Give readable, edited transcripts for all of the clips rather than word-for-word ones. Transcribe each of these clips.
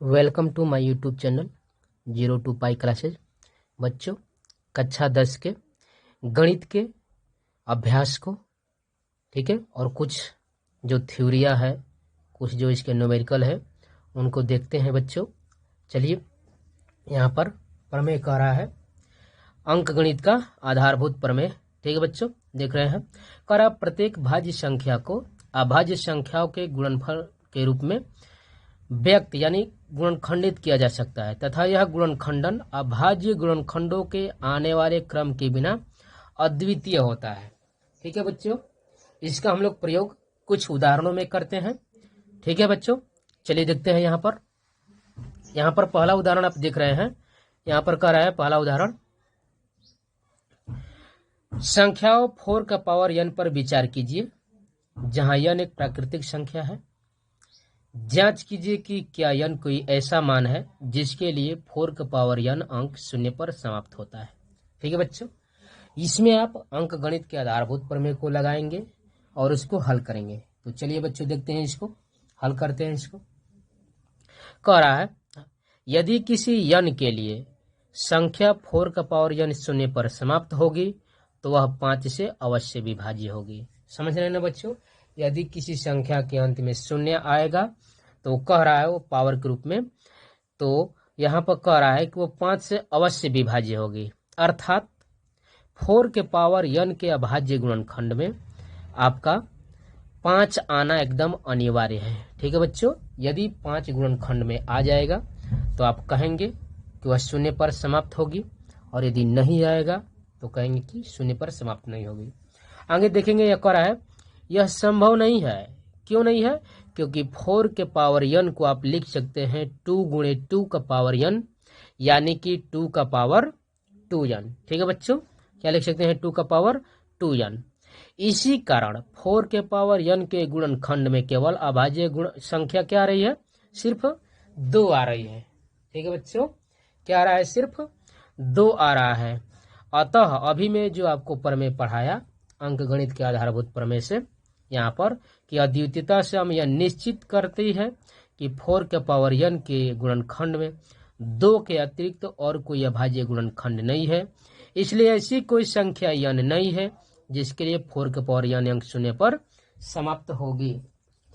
Welcome to my YouTube channel 02 pi classes. बच्चों, कक्षा 10 के गणित के अभ्यास को, ठीक है, और कुछ जो थ्योरिया है, कुछ जो इसके न्यूमेरिकल है, उनको देखते हैं बच्चों। चलिए, यहाँ पर प्रमेय कह रहा है अंक गणित का आधारभूत प्रमेय। ठीक है बच्चों, देख रहे हैं। कह रहा प्रत्येक भाज्य संख्या को अभाज्य संख्याओं के गुणनफल के रूप में व्यक्त यानी गुणनखंडित किया जा सकता है तथा यह गुणनखंडन अभाज्य गुणनखंडों के आने वाले क्रम के बिना अद्वितीय होता है। ठीक है बच्चों, इसका हम लोग प्रयोग कुछ उदाहरणों में करते हैं। ठीक है बच्चों, चलिए देखते हैं। यहाँ पर पहला उदाहरण आप देख रहे हैं। यहाँ पर कह रहा है पहला उदाहरण, संख्याओं 4 का पावर n पर विचार कीजिए जहां n एक प्राकृतिक संख्या है। जांच कीजिए कि क्या n कोई ऐसा मान है जिसके लिए 4 का पावर n अंक 0 पर समाप्त होता है। ठीक है बच्चों, इसमें आप अंक गणित के आधारभूत प्रमेय को लगाएंगे और उसको हल करेंगे। तो चलिए बच्चों देखते हैं, इसको हल करते हैं। इसको कह रहा है यदि किसी n के लिए संख्या 4 का पावर n 0 पर समाप्त होगी तो वह 5 से अवश्य विभाज्य होगी। समझ रहे हैं ना बच्चों, यदि किसी संख्या के अंत में 0 आएगा तो कह रहा है वो पावर के रूप में, तो यहाँ पर कह रहा है कि वो 5 से अवश्य विभाज्य होगी। अर्थात 4 के पावर n के अभाज्य गुणनखंड में आपका 5 आना एकदम अनिवार्य है। ठीक है बच्चों, यदि 5 गुणनखंड में आ जाएगा तो आप कहेंगे कि वह 0 पर समाप्त होगी, और यदि नहीं आएगा तो कहेंगे कि 0 पर समाप्त नहीं होगी। आगे देखेंगे, यह कह रहा है यह संभव नहीं है। क्यों नहीं है? क्योंकि 4 के पावर n को आप लिख सकते हैं 2 गुणे 2 का पावर n, यानी कि 2 का पावर 2n। ठीक है बच्चों, क्या लिख सकते हैं? 2 का पावर 2n। इसी कारण 4 के पावर n के गुणनखंड में केवल अभाज्य गुण संख्या क्या आ रही है? सिर्फ 2 आ रही है। ठीक है बच्चों, क्या आ रहा है? सिर्फ 2 आ रहा है। अतः अभी मैं जो आपको प्रमेय पढ़ाया अंक गणित के आधारभूत प्रमेय से, यहाँ पर कि अद्वितीयता से हम यह निश्चित करते हैं कि 4 के पावर n के गुणनखंड में 2 के अतिरिक्त और कोई अभाज्य गुणनखंड नहीं है। इसलिए ऐसी कोई संख्या n नहीं है जिसके लिए 4 के पावर n अंक 0 पर समाप्त होगी।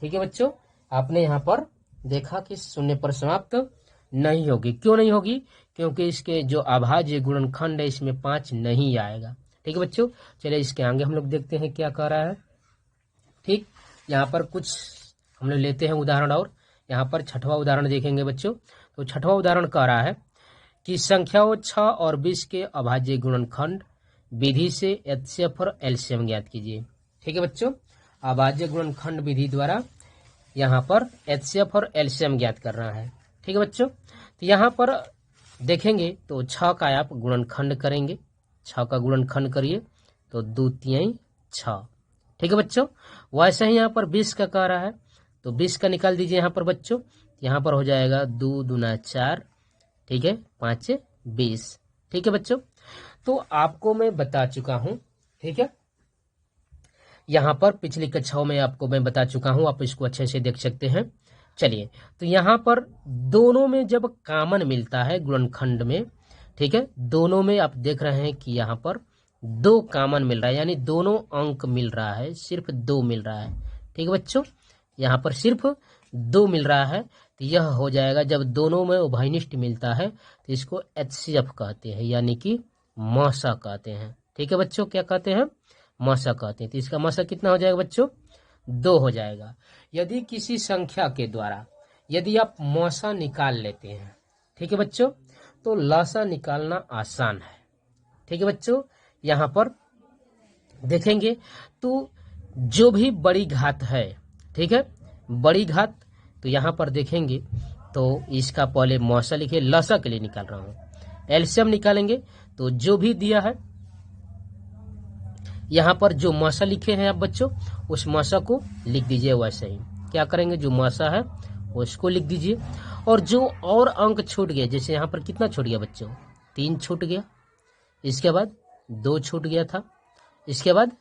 ठीक है बच्चों, आपने यहाँ पर देखा कि 0 पर समाप्त नहीं होगी। क्यों नहीं होगी? क्योंकि इसके जो अभाज्य गुणनखंड है इसमें 5 नहीं आएगा। ठीक है बच्चों, चलिए इसके आगे हम लोग देखते हैं क्या कह रहा है। ठीक, यहाँ पर कुछ हम लोग लेते हैं उदाहरण, और यहाँ पर छठवां उदाहरण देखेंगे बच्चों। तो छठवां उदाहरण कह रहा है कि संख्याओं 6 और 20 के अभाज्य गुणनखंड विधि से एचसीएफ और एलसीएम ज्ञात कीजिए। ठीक है बच्चों, अभाज्य गुणनखंड विधि द्वारा यहाँ पर एचसीएफ और एलसीएम ज्ञात करना है। ठीक है बच्चों, तो यहाँ पर देखेंगे तो 6 का आप गुणनखंड करेंगे, 6 का गुणनखंड करिए तो 2 तिहाई 6। ठीक है बच्चों, वैसे ही यहाँ पर 20 का कह रहा है तो 20 का निकाल दीजिए यहाँ पर बच्चों। यहाँ पर हो जाएगा 2 दूना 4, ठीक है, 5 20। ठीक है बच्चों, तो आपको मैं बता चुका हूँ। ठीक है, यहाँ पर पिछली कक्षाओं में आपको मैं बता चुका हूँ, आप इसको अच्छे से देख सकते हैं। चलिए, तो यहाँ पर दोनों में जब कॉमन मिलता है गुणनखंड में, ठीक है, दोनों में आप देख रहे हैं कि यहाँ पर 2 कॉमन मिल रहा है, यानी दोनों अंक मिल रहा है, सिर्फ 2 मिल रहा है। ठीक है बच्चों, यहाँ पर सिर्फ 2 मिल रहा है, तो यह हो जाएगा जब दोनों में उभयनिष्ठ मिलता है तो इसको एचसीएफ कहते हैं, यानी कि मौसा कहते हैं। ठीक है बच्चों, क्या कहते हैं? मौसा कहते हैं। तो इसका मौसा कितना हो जाएगा बच्चों? 2 हो जाएगा। यदि किसी संख्या के द्वारा यदि आप मौसा निकाल लेते हैं, ठीक है बच्चों, तो लसा निकालना आसान है। ठीक है बच्चों, यहाँ पर देखेंगे तो जो भी बड़ी घात है, ठीक है, बड़ी घात, तो यहाँ पर देखेंगे तो इसका पहले मौसा लिखे, लसा के लिए निकाल रहा हूँ। एलसीएम निकालेंगे तो जो भी दिया है यहाँ पर जो मौसा लिखे हैं आप बच्चों, उस मौसा को लिख दीजिए। वैसे ही क्या करेंगे, जो मौसा है उसको लिख दीजिए, और जो और अंक छूट गए, जैसे यहाँ पर कितना छूट गया बच्चों? 3 छूट गया, इसके बाद 2 छूट गया था, इसके बाद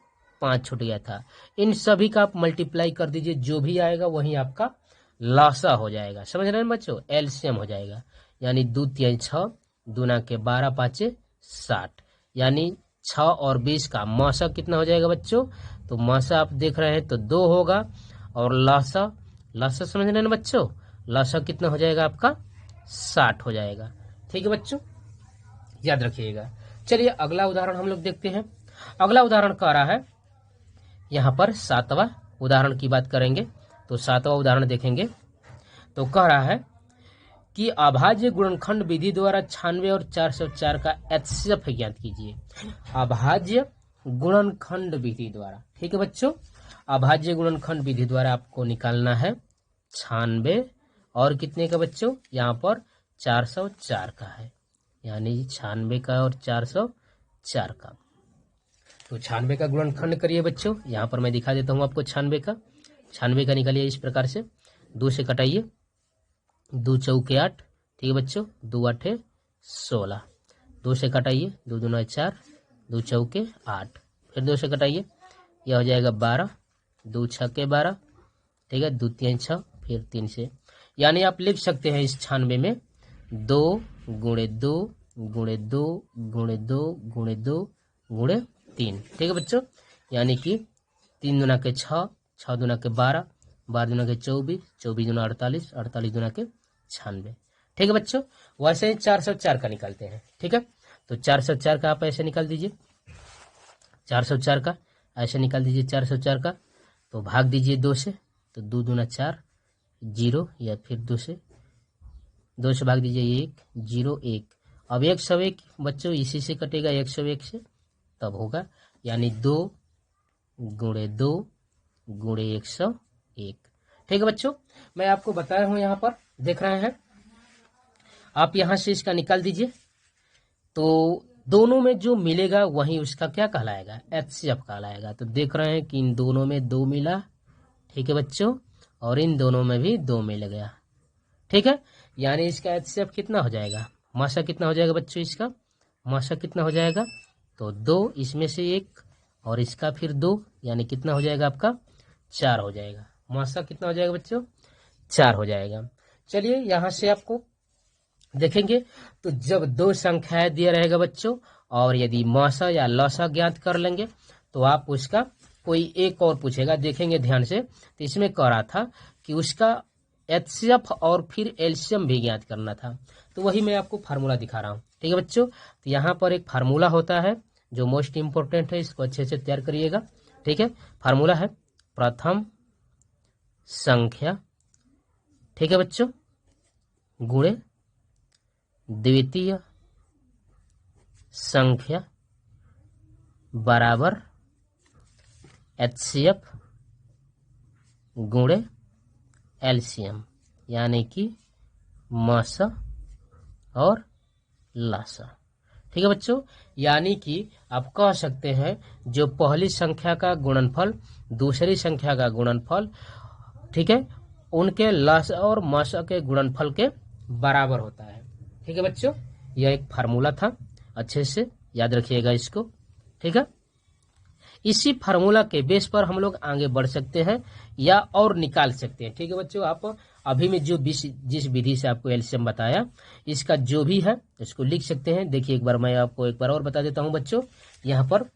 5 छूट गया था। इन सभी का आप मल्टीप्लाई कर दीजिए, जो भी आएगा वही आपका लसा हो जाएगा। समझ रहे हैं बच्चों, एलसीएम हो जाएगा। यानी 2 3 6 दूना के 12 5 60, यानी 6 और 20 का मौसा कितना हो जाएगा बच्चों? तो मौसा आप देख रहे हैं तो 2 होगा, और लसा, लसा समझ रहे हैं बच्चों, लसा कितना हो जाएगा आपका? 60 हो जाएगा। ठीक है बच्चों, याद रखिएगा। चलिए अगला उदाहरण हम लोग देखते हैं। अगला उदाहरण कह रहा है, यहाँ पर 7वां उदाहरण की बात करेंगे। तो 7वां उदाहरण देखेंगे तो कह रहा है कि अभाज्य गुणनखंड विधि द्वारा 96 और 404 का एचसीएफ ज्ञात कीजिए। अभाज्य गुणनखंड विधि द्वारा, ठीक है बच्चों, अभाज्य गुणनखंड विधि द्वारा आपको निकालना है 96 और कितने का बच्चों? यहाँ पर 404 का है, यानी 96 का और 404 का। तो 96 का गुणनखंड करिए बच्चों। यहाँ पर मैं दिखा देता हूँ आपको 96 का। 96 का निकालिए इस प्रकार से, 2 से कटाइए, 2 चौके 8, ठीक है बच्चों, 2 8 16, 2 से कटाइए, 2 दूना 4, 2 चौके 8, फिर 2 से कटाइए, यह हो जाएगा 12, 2 छक्के 12, ठीक है, 2 3 6, फिर 3 से, यानी आप लिख सकते हैं इस 96 में 2 गुणे 2 गुणे 2 गुणे 2 गुणे 2 गुणे 3, ठीक है बच्चों, यानी कि 3 दूना के 6, 6 दूना के 12, 12 दूना के 24, 24 दूना 48, 48 दूना के 96, ठीक है बच्चों। वैसे ही 404 का निकालते हैं, ठीक है। तो 404 का आप ऐसे निकाल दीजिए, 404 का ऐसे निकाल दीजिए 404 का, तो भाग दीजिए 2 से, तो 2 दूना 4, 0, या फिर 2 से भाग दीजिए 1, 0 1। अब 101 बच्चों इसी से कटेगा, 101 से तब होगा, यानी 2 गुणे 2 गुणे 101, ठीक है बच्चों। मैं आपको बताया हूं, यहाँ पर देख रहे हैं आप, यहाँ से इसका निकाल दीजिए, तो दोनों में जो मिलेगा वही उसका क्या कहलाएगा? एचसीएफ कहलाएगा। तो देख रहे हैं कि इन दोनों में 2 मिला, ठीक है बच्चों, और इन दोनों में भी 2 मिल गया, ठीक है, यानी इसका एचसीएफ कितना हो जाएगा? मासा कितना हो जाएगा बच्चों? इसका मासा कितना हो जाएगा? तो 2, इसमें से 1 और इसका फिर 2, यानी कितना हो जाएगा आपका? 4 हो जाएगा। मासा कितना हो जाएगा बच्चों? 4 हो जाएगा। चलिए यहाँ से आपको देखेंगे, तो जब 2 संख्याएं दिया रहेगा बच्चों, और यदि मासा या लसा ज्ञात कर लेंगे, तो आप उसका कोई एक और पूछेगा, देखेंगे ध्यान से। तो इसमें कह रहा था कि उसका एचसीएफ और फिर एलसीएम भी ज्ञात करना था, तो वही मैं आपको फार्मूला दिखा रहा हूँ, ठीक है बच्चों। तो यहाँ पर एक फार्मूला होता है जो मोस्ट इंपोर्टेंट है, इसको अच्छे से तैयार करिएगा, ठीक है। फार्मूला है प्रथम संख्या, ठीक है बच्चों, गुणे द्वितीय संख्या बराबर एचसीएफ गुणे एलसीएम, यानी कि मासा और लासा, ठीक है बच्चों। यानी कि आप कह सकते हैं जो पहली संख्या का गुणनफल दूसरी संख्या का गुणनफल, ठीक है, उनके लासा और मासा के गुणनफल के बराबर होता है, ठीक है बच्चों। यह एक फार्मूला था, अच्छे से याद रखिएगा इसको, ठीक है। इसी फार्मूला के बेस पर हम लोग आगे बढ़ सकते हैं या और निकाल सकते हैं, ठीक है बच्चों। आप अभी में जो जिस विधि से आपको एलसीएम बताया, इसका जो भी है इसको लिख सकते हैं। देखिए एक बार मैं आपको एक बार और बता देता हूं बच्चों, यहाँ पर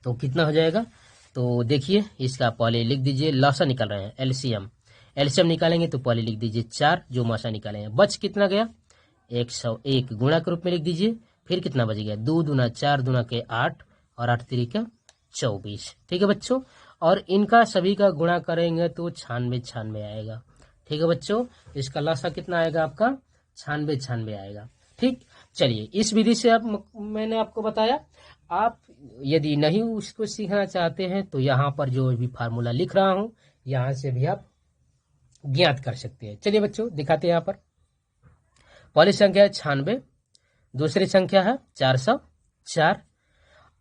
तो कितना हो जाएगा, तो देखिए इसका पहले लिख दीजिए, लसा निकाल रहे हैं, एलसीएम, एलसीएम निकालेंगे तो पहले लिख दीजिए 4, जो मासा निकाले हैं, बच कितना गया 101, गुणा के रूप में लिख दीजिए, फिर कितना बच गया 2 दूना 4 दूना के 8 और 8 3 24, ठीक है बच्चों। और इनका सभी का गुणा करेंगे तो 96 आएगा, ठीक है बच्चों। इसका लसा कितना आएगा आपका? 96 आएगा, ठीक। चलिए इस विधि से आप, मैंने आपको बताया, आप यदि नहीं उसको सीखना चाहते हैं तो यहाँ पर जो भी फार्मूला लिख रहा हूँ यहाँ से भी आप ज्ञात कर सकते हैं। चलिए बच्चों दिखाते हैं, यहाँ पर पहली संख्या है 96, दूसरी संख्या है 404।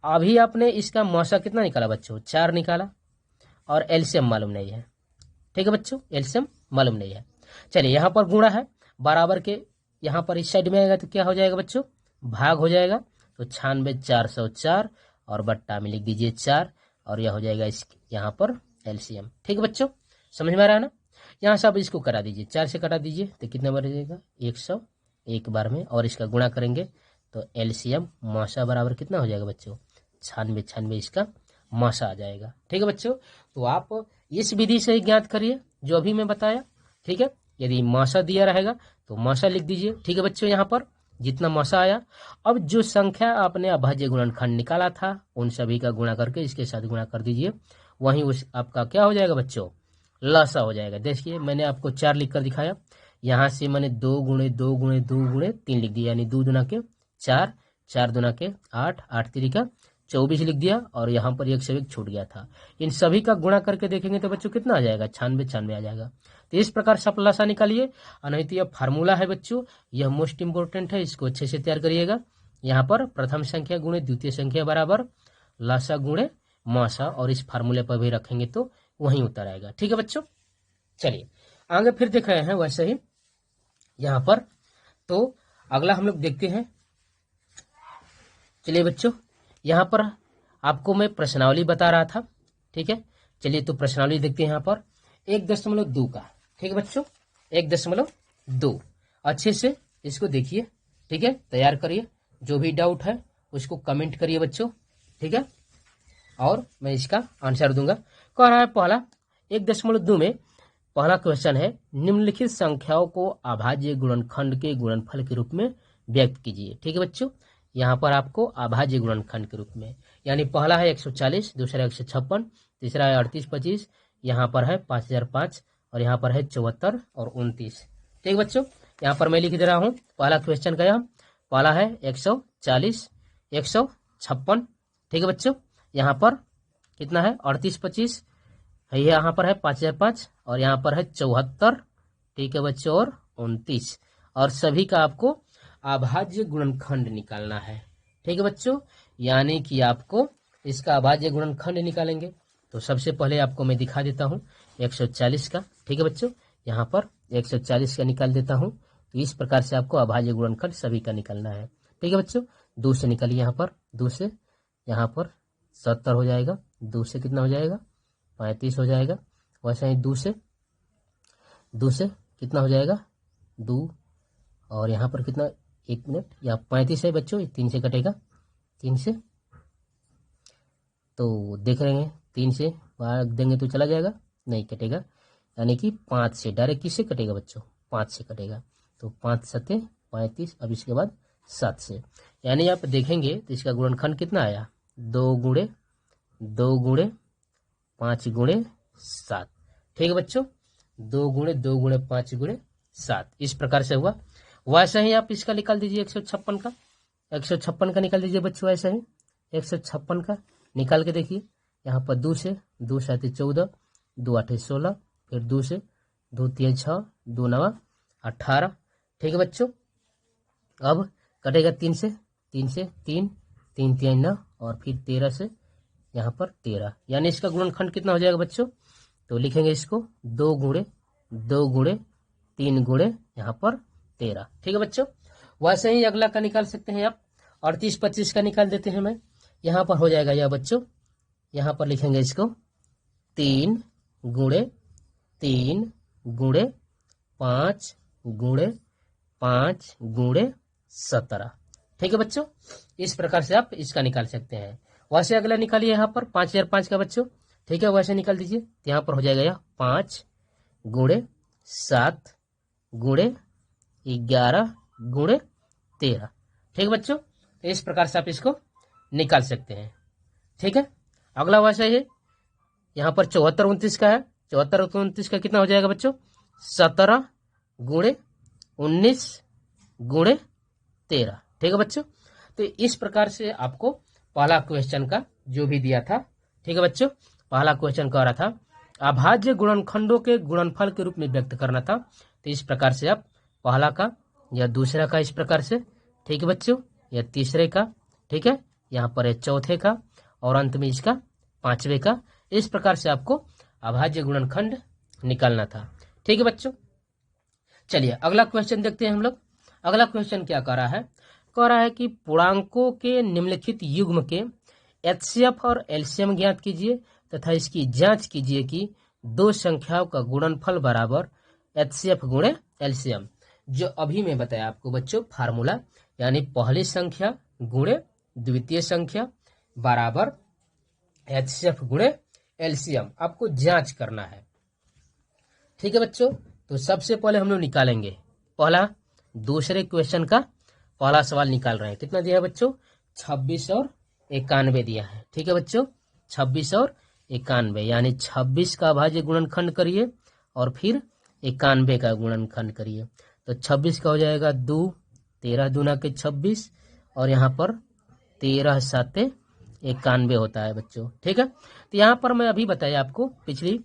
अभी आपने इसका मौसा कितना निकाला बच्चों? 4 निकाला, और एलसीएम मालूम नहीं है, ठीक है बच्चों, एलसीएम मालूम नहीं है। चलिए यहाँ पर गुणा है, बराबर के यहाँ पर इस साइड में आएगा तो क्या हो जाएगा बच्चों? भाग हो जाएगा, तो 96 404 और बट्टा में लिख दीजिए 4, और यह हो जाएगा इस यहाँ पर एलसीएम, ठीक है बच्चों, समझ में आ रहा है ना। यहाँ से आप इसको करा दीजिए, 4 से कटा दीजिए तो कितना बन जाएगा 100 एक बार में, और इसका गुणा करेंगे तो एलसीएम मासा बराबर कितना हो जाएगा बच्चों 96 इसका मासा आ जाएगा। ठीक है बच्चों, तो आप इस विधि से ही ज्ञात करिए जो अभी मैं बताया। ठीक है, यदि मासा दिया रहेगा तो मासा लिख दीजिए। ठीक है बच्चों, यहाँ पर जितना मासा आया, अब जो संख्या आपने अभाज्य गुणनखंड निकाला था उन सभी का गुणा करके इसके साथ गुणा कर दीजिए, वहीं उस आपका क्या हो जाएगा बच्चों लसा हो जाएगा। देखिए मैंने आपको 4 लिख कर दिखाया, यहाँ से मैंने 2 गुणे 2 गुणे 2 गुणे 3 लिख दिया, यानी 2 दुना के 4, 4 दुना के 8, 8 3 का 24 लिख दिया, और यहाँ पर 1 से 1 छूट गया था। इन सभी का गुणा करके देखेंगे तो बच्चों कितना आ जाएगा 96 आ जाएगा। तो इस प्रकार से आप लसा निकालिए, और नहीं तो यह फार्मूला है बच्चों, यह मोस्ट इंपोर्टेंट है, इसको अच्छे से तैयार करिएगा। यहाँ पर प्रथम संख्या गुणे द्वितीय संख्या बराबर लसा गुणे मासा, और इस फार्मूले पर भी रखेंगे तो वहीं उतर आएगा। ठीक है बच्चों, चलिए आगे फिर देख रहे हैं वैसे ही यहाँ पर। तो अगला हम लोग देखते हैं। चलिए बच्चों, यहाँ पर आपको मैं प्रश्नावली बता रहा था। ठीक है, चलिए तो प्रश्नावली देखते हैं यहाँ पर 1.2 का। ठीक है बच्चों, 1.2 अच्छे से इसको देखिए। ठीक है, तैयार करिए, जो भी डाउट है उसको कमेंट करिए बच्चों। ठीक है, और मैं इसका आंसर दूंगा। कह रहा है पहला 1.2 में पहला क्वेश्चन है, निम्नलिखित संख्याओं को अभाज्य गुणनखंड के गुणनफल के रूप में व्यक्त कीजिए। ठीक है बच्चों, यहाँ पर आपको अभाज्य गुणनखंड के रूप में, यानी पहला है 140, दूसरा 156, तीसरा है 3825, यहाँ पर है 5005, और यहाँ पर है 74 और 29। ठीक बच्चों, यहाँ पर मैं लिख दे रहा हूँ पहला क्वेश्चन का। यहाँ पहला है 140, 156। ठीक है बच्चों, यहाँ पर कितना है 3825, यहाँ पर है 5005, और यहाँ पर है 74। ठीक है बच्चों, और 29, और सभी का आपको अभाज्य गुणनखंड निकालना है। ठीक है बच्चों, यानी कि आपको इसका अभाज्य गुणनखंड निकालेंगे। तो सबसे पहले आपको मैं दिखा देता हूँ 140 का। ठीक है बच्चों, यहाँ पर 140 का निकाल देता हूँ। तो इस प्रकार से आपको अभाज्य गुणनखंड सभी का निकालना है। ठीक है बच्चों, 2 से निकालिए, यहाँ पर 2 से यहाँ पर 70 हो जाएगा, 2 से कितना हो जाएगा 35 हो जाएगा। वैसे ही 2 से कितना हो जाएगा 2, और यहाँ पर कितना 1 मिनट, या 35 है बच्चों, 3 से कटेगा, 3 से तो देख रहे हैं 3 से भाग देंगे तो चला जाएगा, नहीं कटेगा, यानी कि 5 से डायरेक्ट किससे कटेगा बच्चों 5 से कटेगा। तो 5 सत्ते 35, अब इसके बाद 7 से, यानी आप देखेंगे तो इसका गुणनखंड कितना आया 2 गुणे 2 गुणे 5 गुणे 7। ठीक है बच्चों, 2 गुणे 2 गुणे 5 गुणे 7, इस प्रकार से हुआ। वैसे ही आप इसका निकाल दीजिए 156 का, 156 का निकाल दीजिए बच्चों। ऐसा ही 156 का निकाल के देखिए, यहाँ पर 2 से 2 7 14, 2 8 16, फिर 2 से 2 3 6, 2 9 18। ठीक है बच्चों, अब कटेगा 3 से 3 3 3 3 9, और फिर 13 से यहाँ पर 13, यानी इसका गुणनखंड कितना हो जाएगा बच्चों। तो लिखेंगे इसको 2 गुणे 2 गुणे 3 गुणे यहाँ पर 13। ठीक है बच्चों, वैसे ही अगला का निकाल सकते हैं आप, 38 25 का निकाल देते हैं। मैं यहाँ पर हो जाएगा यह बच्चों, यहाँ पर लिखेंगे इसको 3 गुणे 3 गुणे 5 गुणे 5 गुणे 17। ठीक है बच्चों, इस प्रकार से आप इसका निकाल सकते हैं। वैसे अगला निकालिए यहाँ पर 5005 का बच्चों। ठीक है, वैसे निकाल दीजिए, तो यहाँ पर हो जाएगा यह 5 गुणे 7 गुणे 11 गुणे 13। ठीक बच्चों, तो इस प्रकार से आप इसको निकाल सकते हैं। ठीक है, अगला वैसे ही यहाँ पर 74 29 का है, 74 29 का कितना हो जाएगा बच्चों 17 गुणे 19 गुणे 13। ठीक है बच्चों, तो इस प्रकार से आपको पहला क्वेश्चन का जो भी दिया था, ठीक है बच्चों, पहला क्वेश्चन कह रहा था अभाज्य गुणनखंडों के गुणनफल के रूप में व्यक्त करना था। तो इस प्रकार से आप पहला का या दूसरा का इस प्रकार से, ठीक है बच्चों, या तीसरे का, ठीक है, यहाँ पर है चौथे का, और अंत में इसका 5वें का, इस प्रकार से आपको अभाज्य गुणनखंड निकालना था। ठीक है बच्चों, चलिए अगला क्वेश्चन देखते हैं हम लोग। अगला क्वेश्चन क्या कह रहा है, कह रहा है कि पूर्णांकों के निम्नलिखित युग्म के एचसीएफ और एलसीएम ज्ञात कीजिए तथा इसकी जांच कीजिए कि दो संख्याओं का गुणनफल बराबर एचसीएफ गुणे एलसीएम। जो अभी मैं बताया आपको बच्चों फार्मूला, यानी पहली संख्या गुणे द्वितीय संख्या बराबर एचसीएफ गुणे एलसीएम, आपको जांच करना है। ठीक है बच्चों, तो सबसे पहले हम लोग निकालेंगे पहला, दूसरे क्वेश्चन का पहला सवाल निकाल रहे हैं। कितना दिया है बच्चों? 26 और 91 दिया है। ठीक है बच्चों, 26 और 91, यानी 26 का अभाज्य गुणनखंड करिए और फिर 91 का गुणनखंड करिए। तो 26 का हो जाएगा 2, 13 दूना के 26 और यहाँ पर 13 साते 91 होता है बच्चों। ठीक है, तो यहाँ पर मैं अभी बताया आपको, पिछली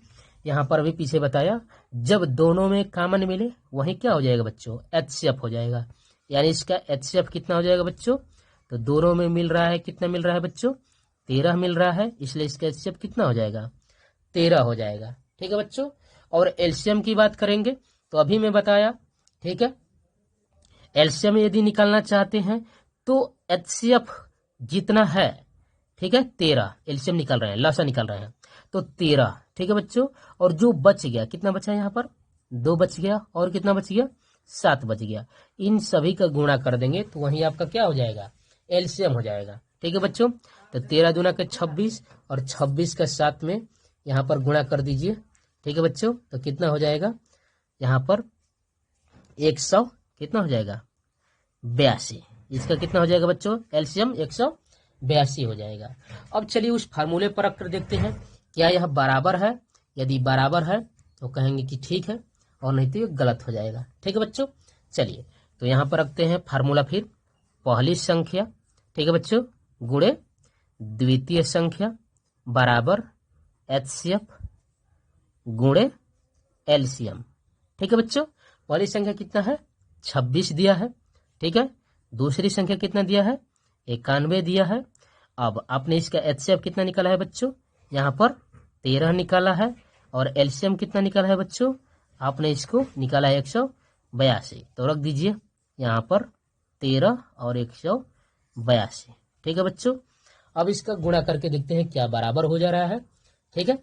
यहाँ पर भी पीछे बताया, जब दोनों में कॉमन मिले वहीं क्या हो जाएगा बच्चों? एचसीएफ हो जाएगा। यानी इसका एचसीएफ कितना हो जाएगा बच्चों? तो दोनों में मिल रहा है, कितना मिल रहा है बच्चों? 13 मिल रहा है, इसलिए इसका एचसीएफ कितना हो जाएगा? 13 हो जाएगा। ठीक है बच्चों, और एलसीएम की बात करेंगे तो अभी मैं बताया। ठीक है, एलसीएम यदि निकालना चाहते हैं तो एचसीएफ जितना है, ठीक है 13, एलसीएम निकाल रहे हैं, लसा निकाल रहे हैं, तो 13। ठीक है बच्चों, और जो बच गया, कितना बचा यहाँ पर? 2 बच गया, और कितना बच गया? 7 बच गया। इन सभी का गुणा कर देंगे तो वहीं आपका क्या हो जाएगा? एलसीएम हो जाएगा। ठीक है बच्चों, तो 13 दूना के 26 और 26 का 7 में यहाँ पर गुणा कर दीजिए। ठीक है बच्चों, तो कितना हो जाएगा यहाँ पर? 100 कितना हो जाएगा? 82। इसका कितना हो जाएगा बच्चों? एलसीएम 182 हो जाएगा। अब चलिए उस फार्मूले पर रखकर देखते हैं क्या यह बराबर है। यदि बराबर है तो कहेंगे कि ठीक है, और नहीं तो ये गलत हो जाएगा। ठीक है बच्चों, चलिए तो यहाँ पर रखते हैं फार्मूला। फिर पहली संख्या, ठीक है बच्चों, गुणे द्वितीय संख्या बराबर एचसीएफ गुणे एलसीएम। ठीक है बच्चों, पहली संख्या कितना है? 26 दिया है। ठीक है, दूसरी संख्या कितना दिया है? 91 दिया है। अब आपने इसका एचसीएफ कितना निकाला है बच्चों? यहाँ पर 13 निकाला है, और एलसीएम कितना निकाला है बच्चों? आपने इसको निकाला है 182। तो रख दीजिए यहाँ पर 13 और 182। ठीक है बच्चों, अब इसका गुणा करके देखते हैं क्या बराबर हो जा रहा है। ठीक है,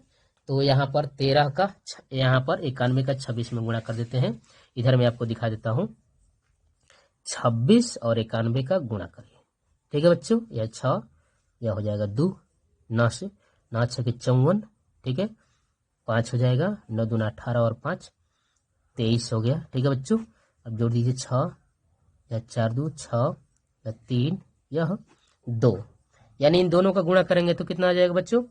तो यहाँ पर 13 का, यहाँ पर 91 का 26 में गुणा कर देते हैं। इधर मैं आपको दिखा देता हूँ, 26 और 91 का गुणा करिए। ठीक है बच्चों, यह 6, यह हो जाएगा 2, 9 से 9 6 के 54। ठीक है, 5 हो जाएगा, 9 दूना 18 और 5 23 हो गया। ठीक है बच्चों, अब जोड़ दीजिए 6, या 4 2 6, या 3, यह 2, यानी इन दोनों का गुणा करेंगे तो कितना आ जाएगा बच्चों?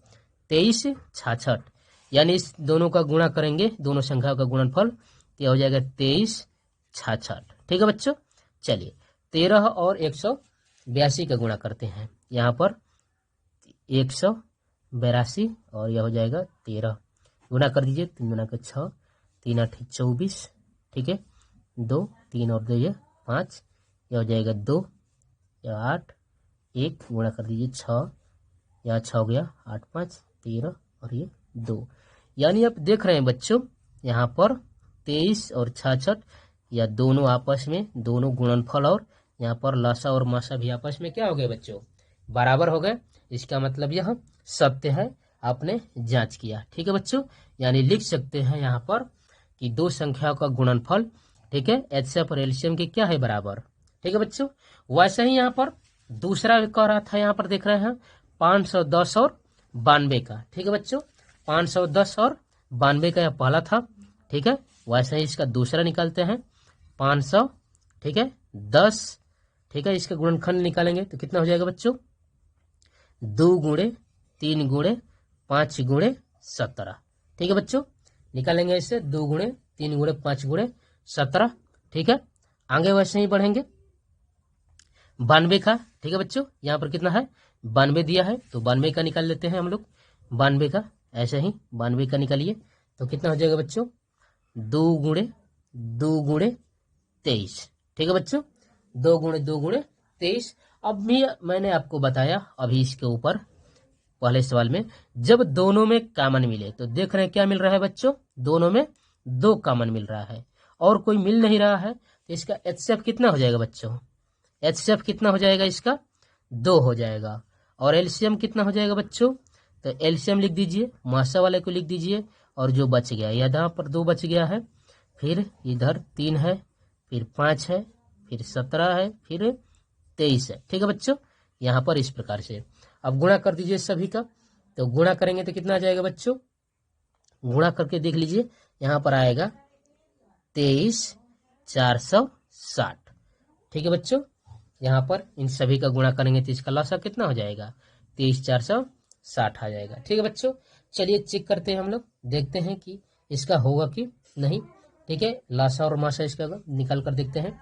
23 66, यानी इस दोनों का गुणा करेंगे, दोनों संख्याओं का गुणनफल, तो यह हो जाएगा 23 66। ठीक है बच्चों, चलिए 13 और 182 का गुणा करते हैं। यहाँ पर 182 और यह हो जाएगा 13, गुणा कर दीजिए, 3 गुना के 6, 3 8 24। ठीक है, 2 3 और 2 ये 5, यह हो जाएगा 2, यह 8, 1 गुणा कर दीजिए 6, यहाँ 6 हो गया, 8 5 13 और ये 2। यानी आप देख रहे हैं बच्चों, यहाँ पर 23 और 66, या दोनों आपस में, दोनों गुणनफल और यहाँ पर लसा और मासा भी आपस में क्या हो गए बच्चों? बराबर हो गए। इसका मतलब यह सत्य है, आपने जांच किया। ठीक है बच्चों, यानी लिख सकते हैं यहाँ पर कि दो संख्याओं का गुणनफल, ठीक है, एचसीएफ और एलसीएम के क्या है? बराबर। ठीक है बच्चों, वैसे ही यहाँ पर दूसरा कह रहा था, यहाँ पर देख रहे हैं 510 और 92 का। ठीक है बच्चों, 510 और 92 का यह पहला था। ठीक है, वैसे ही इसका दूसरा निकालते हैं 500, ठीक है 10। ठीक है, इसका गुणनखंड निकालेंगे तो कितना हो जाएगा बच्चों? 2 गुणे 3 गुणे 5 गुणे 17। ठीक है बच्चों, निकालेंगे इसे 2 गुणे 3 गुणे 5 गुणे 17। ठीक है, आगे वैसे ही बढ़ेंगे 92 का। ठीक है बच्चों, यहाँ पर कितना है? 92 दिया है, तो 92 का निकाल लेते हैं हम लोग। 92 का ऐसे ही 92 का निकालिए तो कितना हो जाएगा बच्चों? 2 गुणे 23। ठीक है बच्चों, 2 गुणे 23। अब भी मैंने आपको बताया अभी इसके ऊपर पहले सवाल में, जब दोनों में कॉमन मिले तो देख रहे हैं क्या मिल रहा है बच्चों? दोनों में 2 कॉमन मिल रहा है और कोई मिल नहीं रहा है, तो इसका एचसीएफ कितना हो जाएगा बच्चों? एचसीएफ कितना हो जाएगा इसका? 2 हो जाएगा। और एलसीएम कितना हो जाएगा बच्चों? तो एलसीएम लिख दीजिए, मासा वाले को लिख दीजिए और जो बच गया, यहाँ पर 2 बच गया है, फिर इधर 3 है, फिर 5 है, फिर 17 है, फिर 23 है। ठीक है बच्चों, यहाँ पर इस प्रकार से अब गुणा कर दीजिए सभी का। तो गुणा करेंगे तो कितना आ जाएगा बच्चों, गुणा करके देख लीजिए, यहाँ पर आएगा 23,460। ठीक है बच्चों, यहाँ पर इन सभी का गुणा करेंगे तो इसका लसा कितना हो जाएगा, 23,460 आ जाएगा। ठीक है बच्चों, चलिए चेक करते हैं, हम लोग देखते हैं कि इसका होगा कि नहीं। ठीक है, लासा और मासा इसका निकाल कर देखते हैं।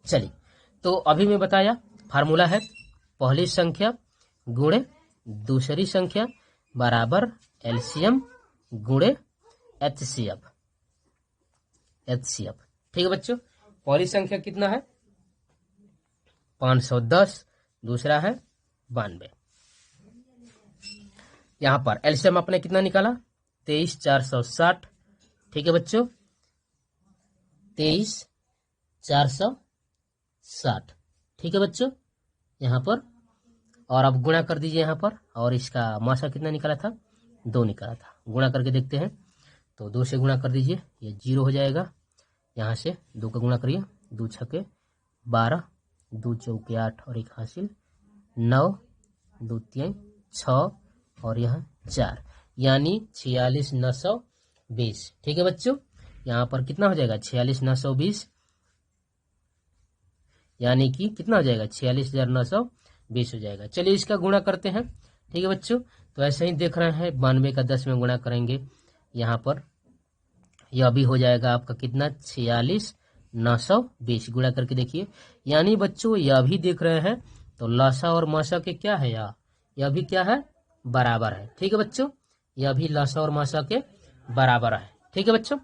चलिए, तो अभी मैं बताया फार्मूला है पहली संख्या गुणे दूसरी संख्या बराबर एलसीएम गुणे एचसीएफ। ठीक है बच्चों, पहली संख्या कितना है 510, दूसरा है 92। यहां पर एलसीएम आपने कितना निकाला 23,460। ठीक है बच्चों, 23,460। ठीक है बच्चों, यहाँ पर और अब गुणा कर दीजिए यहाँ पर, और इसका मासा कितना निकाला था 2 निकाला था। गुणा करके देखते हैं, तो 2 से गुणा कर दीजिए, ये 0 हो जाएगा। यहाँ से 2 का गुणा करिए, 2 छके 12, 2 चौके 8 और 1 हासिल 9, 2 3 6 और यहाँ 4, यानी 46,920। ठीक है बच्चों, यहाँ पर कितना हो जाएगा 46,920, यानी कि कितना हो जाएगा 46,920 हो जाएगा। चलिए इसका गुणा करते हैं। ठीक है बच्चों, तो ऐसे ही देख रहे हैं 92 का 10 में गुणा करेंगे, यहाँ पर यह भी हो जाएगा आपका कितना 46,920। गुणा करके देखिए, यानी बच्चों यह भी देख रहे हैं तो लासा और मासा के क्या है, यह भी क्या है बराबर है। ठीक है बच्चों, यह भी लासा और मासा के बराबर है। ठीक है बच्चों,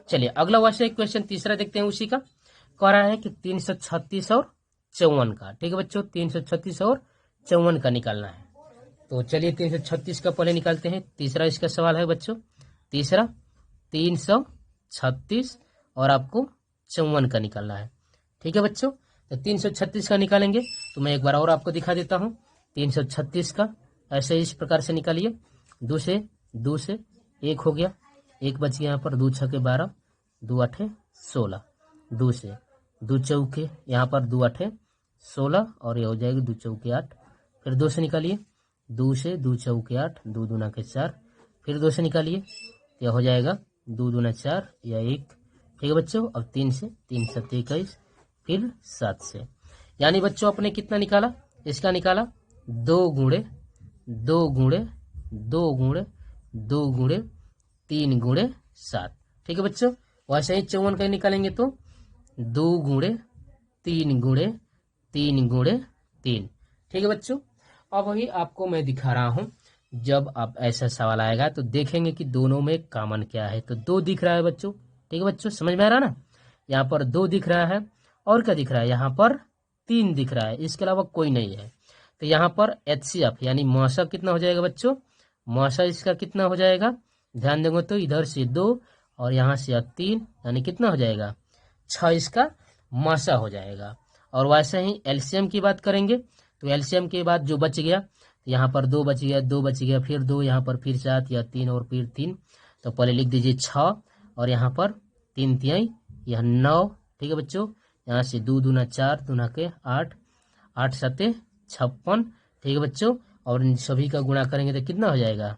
चलिए अगला वैसे क्वेश्चन तीसरा देखते हैं। उसी का कह रहा है कि 336 और 54 का। ठीक है बच्चों, 336 और 54 का निकालना है। तो चलिए 336 का पहले निकालते हैं। तीसरा इसका सवाल है बच्चों, तीसरा 336 और आपको 54 का निकालना है। ठीक है बच्चों, तो 336 का निकालेंगे तो मैं एक बार और आपको दिखा देता हूँ। 336 का ऐसे इस प्रकार से निकालिए, 2 से 1 हो गया, 1 बच गया यहाँ पर, 2 छके 12, 2 8 16, 2 से 2 चौके यहाँ पर 2 8 16 और ये हो जाएगी 2 चौके 8। फिर 2 से निकालिए, 2 से 2 चौके 8, 2 दूना के 4, फिर 2 से निकालिए, यह हो जाएगा 2 दूना 4 या 1। ठीक है बच्चों, अब 3 से 3 7 21, फिर 7 से, यानी बच्चों अपने कितना निकाला, इसका निकाला 2 गुणे 2 गुणे 2 गुणे 2 गुणे 3 गुणे 7। ठीक है बच्चों, वैसे ही 54 का निकालेंगे तो 2 गुणे 3 गुणे 3 गुणे 3। ठीक है बच्चों, अब वही आपको मैं दिखा रहा हूं, जब आप ऐसा सवाल आएगा तो देखेंगे कि दोनों में कॉमन क्या है। तो 2 दिख रहा है बच्चों। ठीक है बच्चों, समझ में आ रहा ना, यहाँ पर 2 दिख रहा है, और क्या दिख रहा है, यहाँ पर 3 दिख रहा है, इसके अलावा कोई नहीं है। तो यहाँ पर एचसीएफ यानी मासा कितना हो जाएगा बच्चों, मासा इसका कितना हो जाएगा, ध्यान देंगे तो इधर से 2 और यहाँ से 3, यानी कितना हो जाएगा 6 इसका मासा हो जाएगा। और वैसे ही एलसीएम की बात करेंगे तो एलसीएम के बाद जो बच गया, यहाँ पर 2 बच गया, 2 बच गया, फिर 2, यहाँ पर फिर 7 या 3 और फिर 3, तो पहले लिख दीजिए 6 और यहाँ पर 3 तिहाई यह 9। ठीक है बच्चों, यहाँ से 2 दूना 4, दूना के 8, 8 7 56। ठीक है बच्चों, और इन सभी का गुणा करेंगे तो कितना हो जाएगा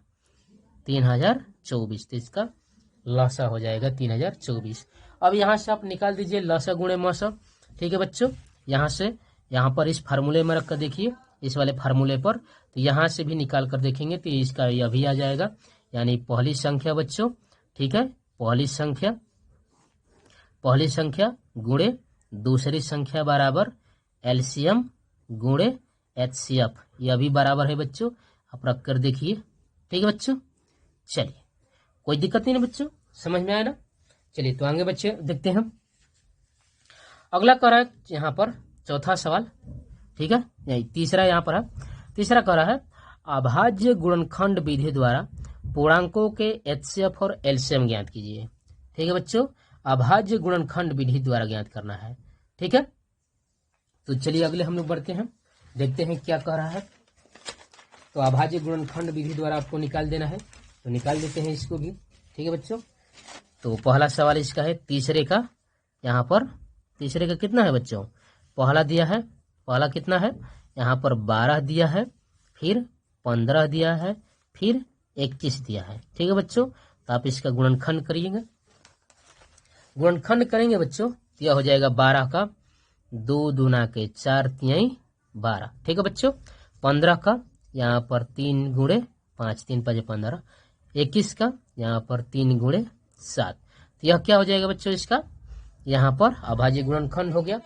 3024। तो इसका लसा हो जाएगा 3024। अब यहाँ से आप निकाल दीजिए लसा गुणे मासा। ठीक है बच्चों, यहाँ से यहाँ पर इस फार्मूले में रख कर देखिए, इस वाले फार्मूले पर, तो यहाँ से भी निकाल कर देखेंगे तो इसका यह भी आ जाएगा, यानी पहली संख्या बच्चों। ठीक है, पहली संख्या गुणे दूसरी संख्या बराबर एलसीएम गुणे एचसीएफ, यह भी बराबर है बच्चों, आप रख कर देखिए। ठीक है बच्चों, चलिए कोई दिक्कत नहीं ना बच्चों, समझ में आया ना। चलिए तो आगे बच्चे देखते हैं हम। अगला कह रहा है यहाँ पर चौथा सवाल। ठीक है, नहीं तीसरा यहाँ पर है। तीसरा कह रहा है अभाज्य गुणनखंड विधि द्वारा पूर्णांकों के एचसीएफ और एलसीएम ज्ञात कीजिए। ठीक है बच्चों, अभाज्य गुणनखंड विधि द्वारा ज्ञात करना है। ठीक है, तो चलिए अगले हम लोग बढ़ते हैं, देखते हैं क्या कह रहा है। तो अभाज्य गुणनखंड विधि द्वारा आपको निकाल देना है, तो निकाल देते हैं इसको भी। ठीक है बच्चों, तो पहला सवाल इसका है तीसरे का। यहाँ पर तीसरे का कितना है बच्चों, पहला दिया है, पहला कितना है यहाँ पर 12 दिया है, फिर 15 दिया है, फिर 21 दिया है। ठीक है बच्चों, तो आप इसका गुणनखंड करिएगा। गुणनखंड करेंगे बच्चों तो यह हो जाएगा 12 का 2 दूना के 4 तिहाई 12। ठीक है बच्चों, 15 का यहाँ पर 3 गुणे 5 3 5 15, 21 का यहाँ पर 3 गुणे 7। तो यह क्या हो जाएगा बच्चों, इसका यहाँ पर अभाज्य गुणनखंड हो गया।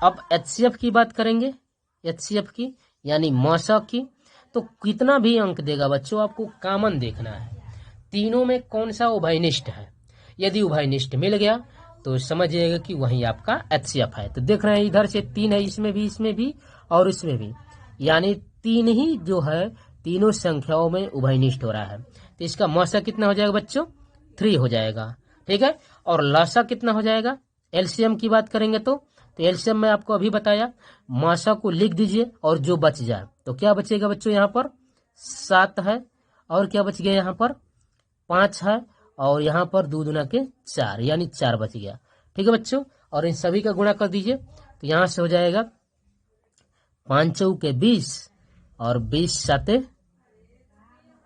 अब एचसीएफ की बात करेंगे, एचसीएफ की यानी मौसक की। तो कितना भी अंक देगा बच्चों, आपको कॉमन देखना है, तीनों में कौन सा उभयनिष्ठ है। यदि उभयनिष्ठ मिल गया तो समझिएगा कि वही आपका एचसीएफ है। तो देख रहे हैं इधर से 3 है, इसमें भी और इसमें भी, यानी 3 ही जो है तीनों संख्याओं में उभयनिष्ठ हो रहा है। तो इसका मौसक कितना हो जाएगा बच्चों, 3 हो जाएगा। ठीक है, और लसा कितना हो जाएगा, एलसीएम की बात करेंगे तो एलसीएम में आपको अभी बताया, मौसा को लिख दीजिए और जो बच जाए तो क्या बचेगा बच्चों, यहाँ पर 7 है और क्या बच गया यहाँ पर 5 है और यहाँ पर 2 दूना के 4 यानी 4 बच गया। ठीक है बच्चों, और इन सभी का गुणा कर दीजिए तो यहाँ से हो जाएगा 5 चौके 20 और 20 साते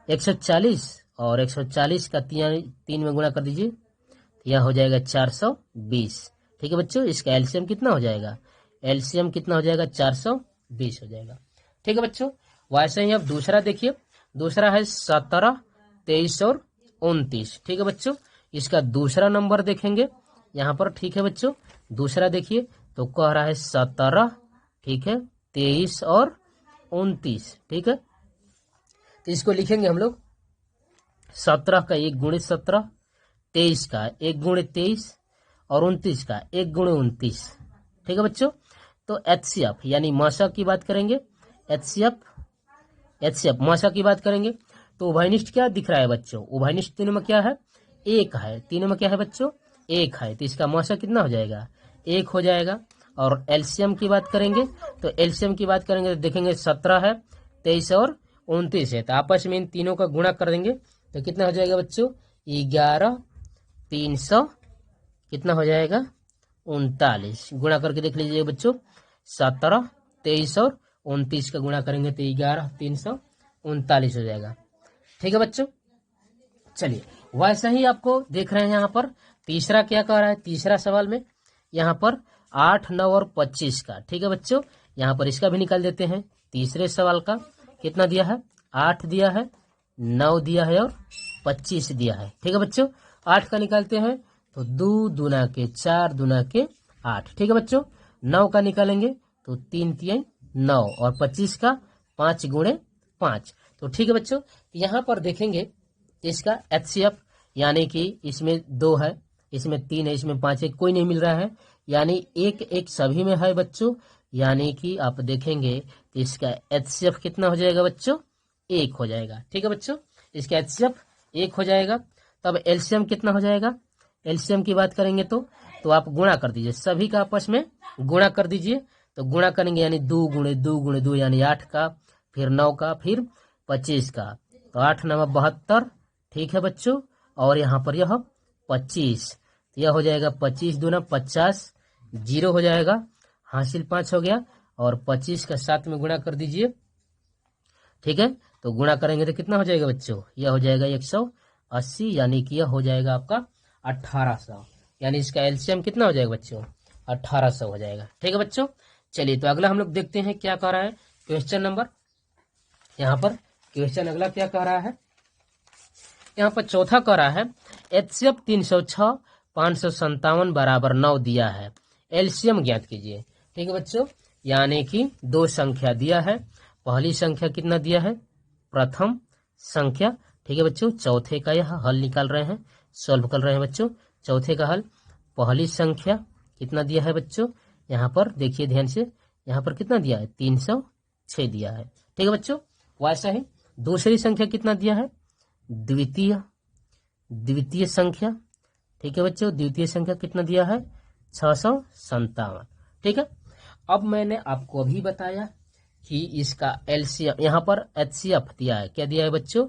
140 और 140 का 3 में गुणा कर दीजिए तो यह हो जाएगा 420। ठीक है बच्चों, इसका एलसीएम कितना हो जाएगा, एलसीएम कितना हो जाएगा 420 हो जाएगा। ठीक है बच्चों, वैसे ही अब दूसरा देखिए, दूसरा है 17 23 और 29। ठीक है बच्चों, इसका दूसरा नंबर देखेंगे यहाँ पर। ठीक है बच्चों, दूसरा देखिए तो कह रहा है 17, ठीक है 23 और 29। ठीक है, तो इसको लिखेंगे हम लोग 17 का 1 गुणे 17, 23 का 1 गुणे 23 और 29 का 1 गुणे 29। ठीक है बच्चों, तो एचसीएफ यानी मौसक की बात करेंगे, एचसीएफ मौसक की बात करेंगे तो उभयनिष्ठ क्या दिख रहा है बच्चों, उभयनिष्ठ तीनों में क्या है, 1 है, तीनों में क्या है बच्चों 1 है। तो इसका मौसक कितना हो जाएगा, 1 हो जाएगा। और एलसीएम की बात करेंगे तो एलसीएम की बात करेंगे तो देखेंगे 17 है, 23 और 29 है, तो आपस में इन तीनों का गुणा कर देंगे तो कितना हो जाएगा बच्चों 11 300 कितना हो जाएगा 39। गुणा करके देख लीजिए बच्चों, 17 23 और 29 का गुणा करेंगे तो 11 339 हो जाएगा। ठीक है बच्चों, चलिए वैसा ही आपको देख रहे हैं यहाँ पर तीसरा क्या कह रहा है, तीसरा सवाल में यहाँ पर 8 9 और 25 का। ठीक है बच्चों, यहाँ पर इसका भी निकाल देते हैं। तीसरे सवाल का कितना दिया है, 8 दिया है, 9 दिया है और 25 दिया है। ठीक है बच्चों, 8 का निकालते हैं तो 2 दूना के 4 दूना के 8। ठीक है बच्चों, 9 का निकालेंगे तो 3 3 9 और 25 का 5 गुणे 5। तो ठीक है बच्चों, यहाँ पर देखेंगे इसका एचसीएफ यानी कि इसमें 2 है, इसमें 3 है, इसमें 5 है, कोई नहीं मिल रहा है, यानी 1 1 सभी में है बच्चों, यानी कि आप देखेंगे तो इसका एचसीएफ कितना हो जाएगा बच्चों 1 हो जाएगा। ठीक है बच्चों, इसका एचसीएफ 1 हो जाएगा। तब एलसीएम कितना हो जाएगा, एलसीएम की बात करेंगे तो आप गुणा कर दीजिए, सभी का आपस में गुणा कर दीजिए। तो गुणा करेंगे यानी 2 गुणे 2 गुणे 2 यानी 8 का, फिर 9 का, फिर 25 का, तो 8 9 72। ठीक है बच्चों, और यहाँ पर यह 25, तो यह हो जाएगा 25 दूना 50, 0 हो जाएगा, हासिल 5 हो गया और 25 का 7 में गुणा कर दीजिए। ठीक है, तो गुणा करेंगे तो कितना हो जाएगा बच्चों, यह हो जाएगा 180, यानी कि यह हो जाएगा आपका 1800, यानी इसका एलसीएम कितना हो जाएगा बच्चों 1800 हो जाएगा। ठीक है बच्चों, चलिए तो अगला हम लोग देखते हैं क्या कह रहा है क्वेश्चन नंबर। यहाँ पर क्वेश्चन अगला क्या कह रहा है, यहाँ पर चौथा कह रहा है एचसीएफ 306 557 बराबर 9 दिया है, एलसीएम ज्ञात कीजिए। ठीक है बच्चों, यानी कि 2 संख्या दिया है, पहली संख्या कितना दिया है, प्रथम संख्या। ठीक है बच्चों, चौथे का यह हल निकाल रहे हैं, सॉल्व कर रहे हैं बच्चों। चौथे का हल, पहली संख्या कितना दिया है बच्चों, यहाँ पर देखिए ध्यान से, यहाँ पर कितना दिया है 306 दिया है। ठीक है बच्चों, वैसा ही दूसरी संख्या कितना दिया है, द्वितीय संख्या। ठीक है बच्चों, द्वितीय संख्या कितना दिया है 657। ठीक है, अब मैंने आपको अभी बताया कि इसका एलसीएम यहाँ पर HCF दिया है। क्या दिया है बच्चों?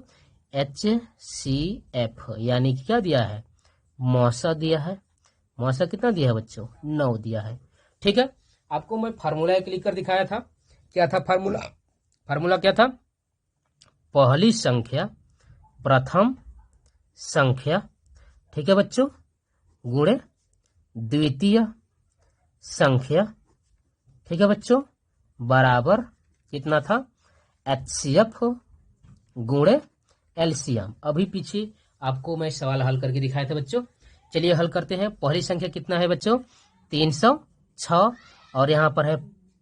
HCF, यानी कि क्या दिया है? मौसा दिया है। मौसा कितना दिया है बच्चों? 9 दिया है। ठीक है, आपको मैं फार्मूला एक लिख कर दिखाया था। क्या था फार्मूला? फार्मूला क्या था? पहली संख्या प्रथम संख्या, ठीक है बच्चों, गुणे द्वितीय संख्या, ठीक है बच्चों, बराबर कितना था? HCF गुणे एलसीएम। अभी पीछे आपको मैं सवाल हल करके दिखाए थे बच्चों। चलिए हल करते हैं। पहली संख्या कितना है बच्चों? 306, और यहाँ पर है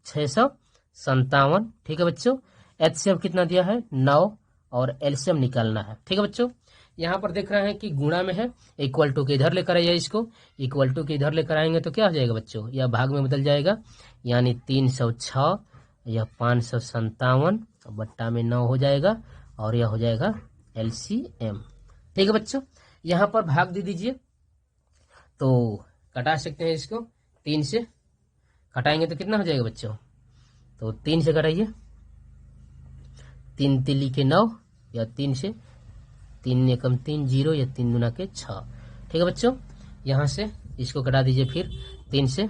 657। ठीक है बच्चों, HCF कितना दिया है? 9, और एलसीएम निकालना है। ठीक है बच्चों, यहाँ पर देख रहे हैं कि गुणा में है, इक्वल टू के इधर लेकर आइए। इसको इक्वल टू के इधर लेकर आएंगे तो क्या हो जाएगा बच्चों? यह भाग में बदल जाएगा, यानी 306, यह 557, बट्टा में 9 हो जाएगा, और यह हो जाएगा एलसीएम। ठीक है बच्चों, यहाँ पर भाग दे दीजिए तो कटा सकते हैं इसको। 3 से घटाएंगे तो कितना हो जाएगा बच्चों? तो 3 से घटाइए, 3 तिली के 9, या 3 से 3 एकम 3 0, या 3 दूना के 6। ठीक है बच्चों, यहाँ से इसको कटा दीजिए फिर। 3 से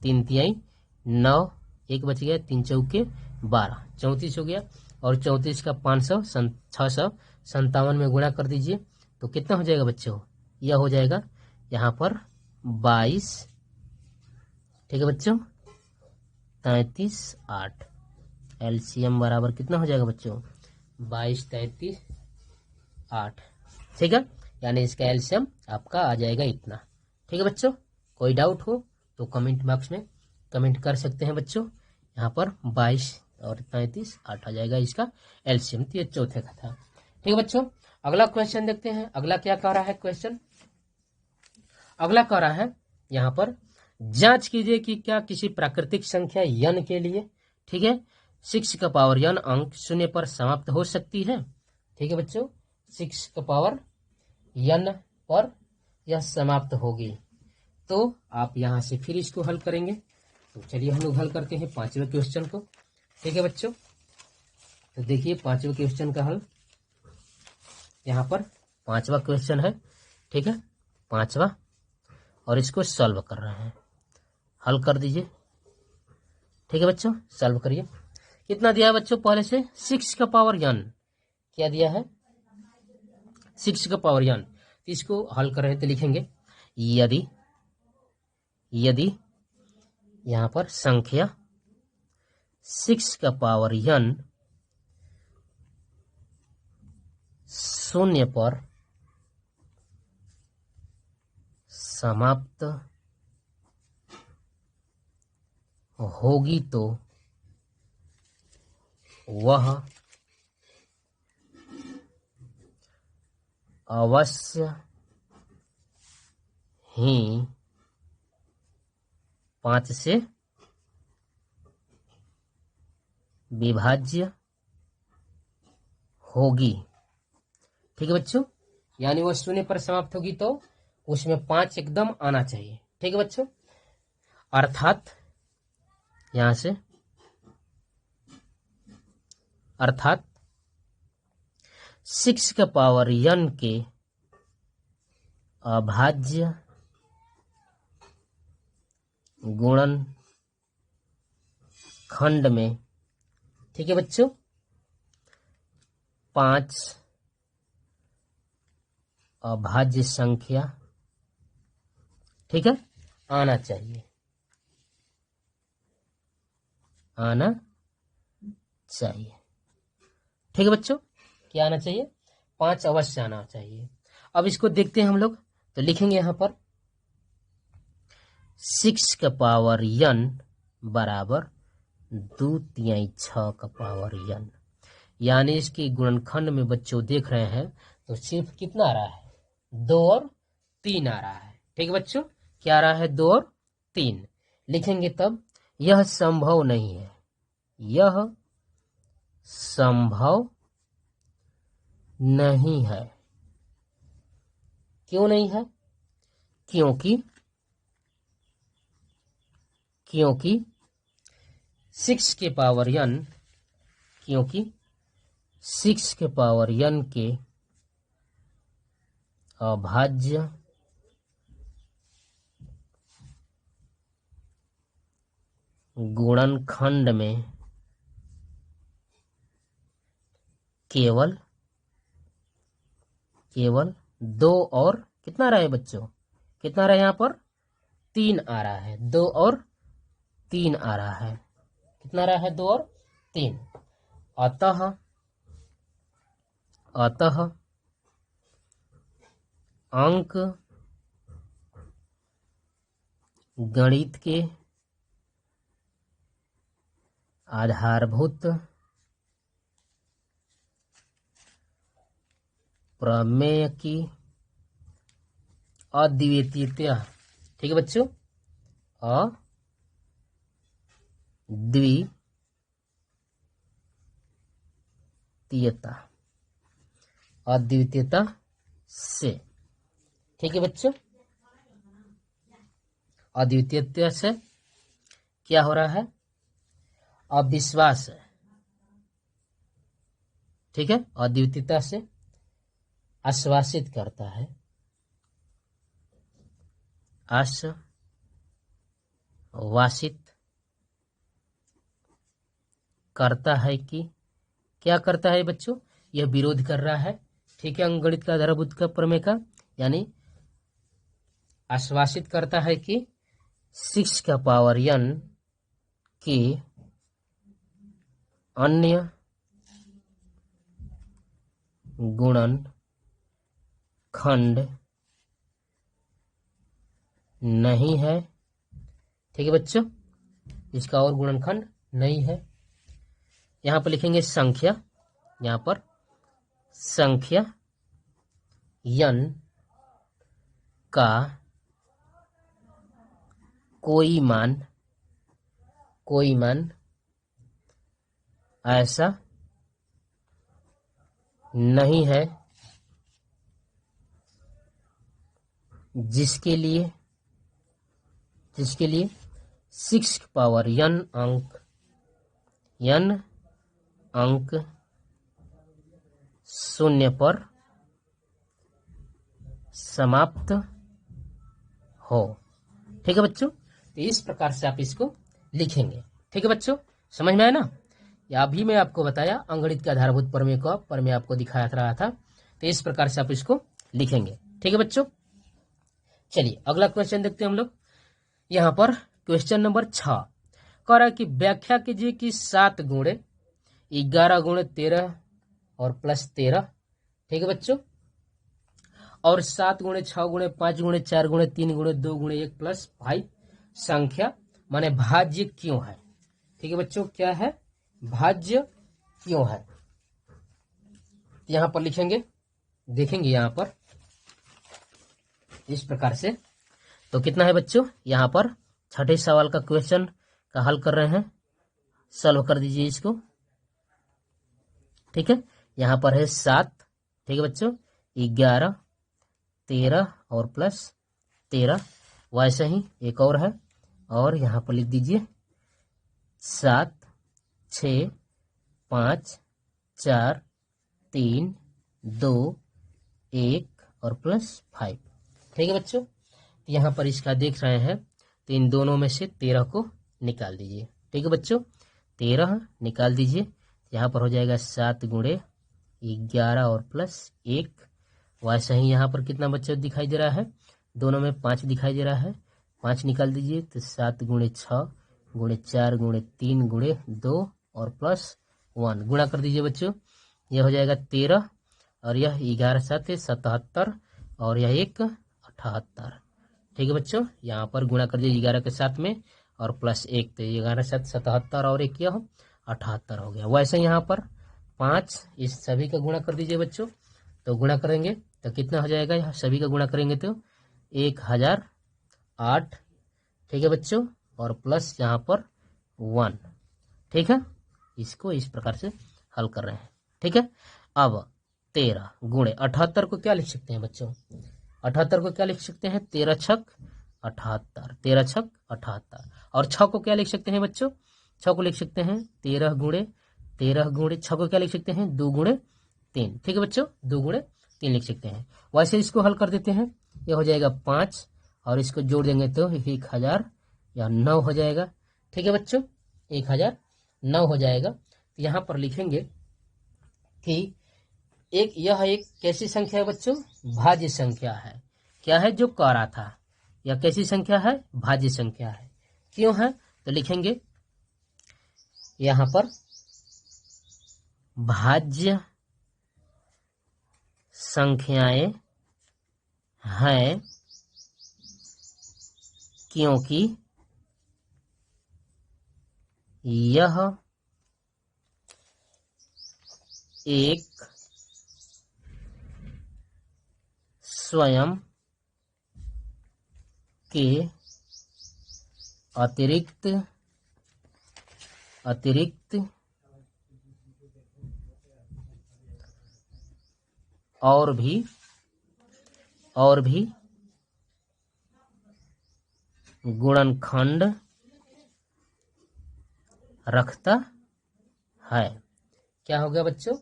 3 तिहाई 9, एक बच गया, 3 चौके 12, 34 हो गया, और 34 का 657 में गुणा कर दीजिए तो कितना हो जाएगा बच्चों? यह हो जाएगा यहाँ पर 22। ठीक है बच्चों, 33 8, एलसीएम बराबर कितना हो जाएगा बच्चों? 22 33 8। ठीक है, यानी इसका एलसीएम आपका आ जाएगा इतना। ठीक है बच्चों, कोई डाउट हो तो कमेंट बॉक्स में कमेंट कर सकते हैं बच्चों। यहाँ पर 22 और 33 8 आ जाएगा इसका एलसीएम। तो ये चौथे का था। ठीक है बच्चों, अगला क्वेश्चन देखते हैं। अगला क्या कह रहा है क्वेश्चन? अगला कह रहा है यहाँ पर, जांच कीजिए कि क्या किसी प्राकृतिक संख्या n के लिए, ठीक है, 6 का पावर n अंक 0 पर समाप्त हो सकती है। ठीक है बच्चों, 6 का पावर n पर यह समाप्त होगी। तो आप यहाँ से फिर इसको हल करेंगे। तो चलिए हम लोग हल करते हैं 5वें क्वेश्चन को। ठीक है बच्चों, तो देखिए 5वें क्वेश्चन का हल। यहाँ पर 5वां क्वेश्चन है, ठीक है, 5वां, और इसको सॉल्व कर रहे हैं। हल कर दीजिए। ठीक है बच्चों, सॉल्व करिए। कितना दिया है बच्चों? पहले से 6 का पावर n, क्या दिया है? 6 का पावर n। इसको हल कर रहे हैं तो लिखेंगे, यदि यहाँ पर संख्या 6 का पावर n 0 पर समाप्त होगी तो वह अवश्य ही 5 से विभाज्य होगी। ठीक है बच्चों, यानी वह 0 पर समाप्त होगी तो उसमें 5 एकदम आना चाहिए। ठीक है बच्चों, अर्थात यहां से, अर्थात 6 का पावर n के अभाज्य गुणन खंड में, ठीक है बच्चों, 5 अभाज्य संख्या, ठीक है, आना चाहिए, आना चाहिए। ठीक है बच्चों, क्या आना चाहिए? 5 अवश्य आना चाहिए। अब इसको देखते हैं हम लोग, तो लिखेंगे यहाँ पर 6 का पावर n बराबर 2/6 का पावर n, यानी इसके गुणनखंड में बच्चों देख रहे हैं तो सिर्फ कितना आ रहा है? 2 और 3 आ रहा है। ठीक है बच्चों, क्या आ रहा है? 2 और 3 लिखेंगे तब। यह संभव नहीं है, यह संभव नहीं है। क्यों नहीं है? क्योंकि 6 के पावर n क्योंकि 6 के पावर n के अभाज्य गुणनखंड में केवल 2 और कितना रहा है बच्चों, कितना रहा है यहाँ पर 3 आ रहा है, 2 और 3 आ रहा है, कितना रहा है 2 और 3। अतः अंक गणित के आधारभूत प्रमेय की अद्वितीयता, ठीक है बच्चों, अद्वितीयता से, ठीक है बच्चों, अद्वितीयता से क्या हो रहा है, अविश्वास है, ठीक है, अद्वितीयता से आश्वासित करता है, आश्वासित करता है कि क्या करता है बच्चों, यह विरोध कर रहा है, ठीक है, अंकगणित का आधारभूत का प्रमेय का, यानी आश्वासित करता है कि 6 का पावर n के अन्य गुणनखंड नहीं है, ठीक है बच्चों, इसका और गुणनखंड नहीं है। यहाँ पर लिखेंगे संख्या, यहाँ पर संख्या n का कोई मान ऐसा नहीं है जिसके लिए 6 की पावर n अंक शून्य पर समाप्त हो, ठीक है बच्चों। तो इस प्रकार से आप इसको लिखेंगे, ठीक है बच्चों, समझ में आया ना। या अभी मैं आपको बताया अंकगणित के आधारभूत प्रमेय का प्रमेय आपको दिखाया रहा था, तो इस प्रकार से आप इसको लिखेंगे, ठीक है बच्चों। चलिए अगला क्वेश्चन देखते हैं हम लोग। यहाँ पर क्वेश्चन नंबर 6 कह रहा है कि व्याख्या कीजिए कि 7 गुणे 11 गुणे 13 और प्लस 13, ठीक है बच्चों, और 7 गुणे 6 गुणे 5 गुणे 4 गुणे 3 गुणे 2 गुणे 1 प्लस 5 संख्या माने भाज्य क्यों है, ठीक है बच्चों, क्या है, भाज्य क्यों है। यहाँ पर लिखेंगे, देखेंगे यहाँ पर इस प्रकार से। तो कितना है बच्चों, यहाँ पर छठे सवाल का क्वेश्चन का हल कर रहे हैं, सॉल्व कर दीजिए इसको, ठीक है। यहाँ पर है 7, ठीक है बच्चों, 11 13 और प्लस 13, वैसे ही एक और है, और यहाँ पर लिख दीजिए 7 6 5 4 3 2 1 और प्लस 5, ठीक है बच्चों। यहाँ पर इसका देख रहे हैं, तो इन दोनों में से 13 को निकाल दीजिए, ठीक है बच्चों, 13 निकाल दीजिए। यहाँ पर हो जाएगा 7 गुणे 11 और प्लस 1, वैसे ही यहाँ पर कितना बच्चा दिखाई दे रहा है, दोनों में 5 दिखाई दे रहा है, 5 निकाल दीजिए, तो 7 गुणे 6 गुणे 4 गुणे 3 गुणे 2 और प्लस 1 गुणा कर दीजिए बच्चों, यह हो जाएगा 13 और यह 11 7 77 और यह 1 78, ठीक है बच्चों। यहाँ पर गुणा कर दीजिए 11 के साथ में और प्लस 1, तो 11 7 77 और 1 यह 78 हो गया। वैसे यहाँ पर 5 इस सभी का गुणा कर दीजिए बच्चों, तो गुणा करेंगे तो कितना हो जाएगा, यहाँ सभी का गुणा करेंगे तो 1008, ठीक है बच्चों, और प्लस यहाँ पर 1, ठीक है। इसको इस प्रकार से हल कर रहे हैं, ठीक है। अब 13 गुणे 78 को क्या लिख सकते हैं बच्चों, 78 को क्या लिख सकते हैं, 13 छक 78, 13 छक 78, और 6 को क्या लिख सकते हैं बच्चों, 6 को लिख सकते हैं 13 गुणे 13 गुणे 6 को क्या लिख सकते हैं 2 गुणे 3। ठीक है बच्चों, 2 गुणे 3 लिख सकते हैं। वैसे इसको हल कर देते हैं, ये हो जाएगा 5 और इसको जोड़ देंगे तो 1000 या 9 हो जाएगा। ठीक है बच्चों, 1009 हो जाएगा। तो यहाँ पर लिखेंगे कि यह एक कैसी संख्या है बच्चों, भाज्य संख्या है। क्या है जो कह रहा था, यह कैसी संख्या है, भाज्य संख्या है। क्यों है, तो लिखेंगे यहाँ पर भाज्य संख्याएं हैं क्योंकि यह एक स्वयं के अतिरिक्त और भी गुणनखंड रखता है। क्या हो गया बच्चों,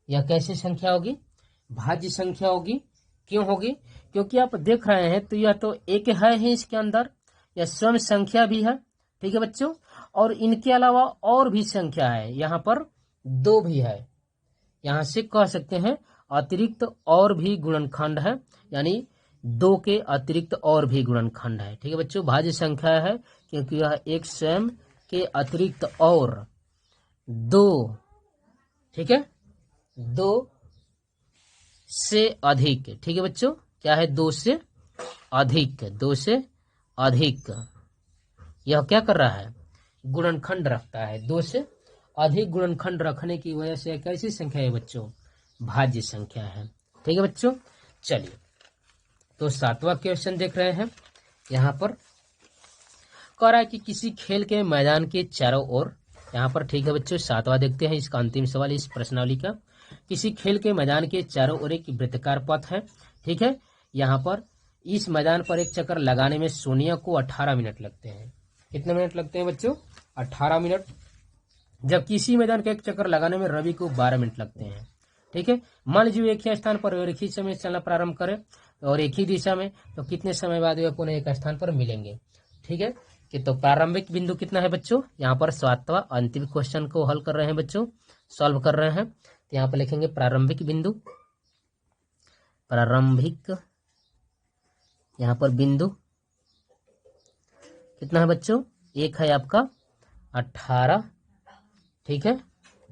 यह कैसी संख्या होगी, भाज्य संख्या होगी। क्यों होगी, क्योंकि आप देख रहे हैं तो यह तो एक है ही इसके अंदर, यह स्वयं संख्या भी है। ठीक है बच्चों, और इनके अलावा और भी संख्या है, यहाँ पर 2 भी है। यहाँ से कह सकते हैं अतिरिक्त और भी गुणनखंड है, यानी 2 के अतिरिक्त और भी गुणनखंड है। ठीक है बच्चों, भाज्य संख्या है क्योंकि यह एक स्वयं के अतिरिक्त और 2, ठीक है, 2 से अधिक। ठीक है बच्चों, क्या है 2 से अधिक, 2 से अधिक यह क्या कर रहा है, गुणनखंड रखता है। 2 से अधिक गुणनखंड रखने की वजह से कैसी संख्या है बच्चों, भाज्य संख्या है। ठीक है बच्चों, चलिए तो 7वां क्वेश्चन देख रहे हैं। यहाँ पर कह रहा है कि किसी खेल के मैदान के चारों ओर, यहाँ पर ठीक है बच्चों 7वां देखते हैं, इसका अंतिम सवाल इस प्रश्नावली का। किसी खेल के मैदान के चारों ओर एक वृत्ताकार पथ है। ठीक है, यहाँ पर इस मैदान पर एक चक्कर लगाने में सोनिया को 18 मिनट लगते हैं। कितने मिनट लगते हैं बच्चों, 18 मिनट। जबकि इसी मैदान का एक चक्कर लगाने में रवि को 12 मिनट लगते हैं। ठीक है, मान लीजिए एक ही स्थान पर और एक ही समय चलना प्रारंभ करें और एक ही दिशा में, तो कितने समय बाद वे पुनः एक स्थान पर मिलेंगे। ठीक है, कि तो प्रारंभिक बिंदु कितना है बच्चों, यहाँ पर 7वां अंतिम क्वेश्चन को हल कर रहे हैं बच्चों, सॉल्व कर रहे हैं। तो यहाँ पर लिखेंगे प्रारंभिक बिंदु, प्रारंभिक यहाँ पर बिंदु कितना है बच्चों, एक है आपका 18, ठीक है,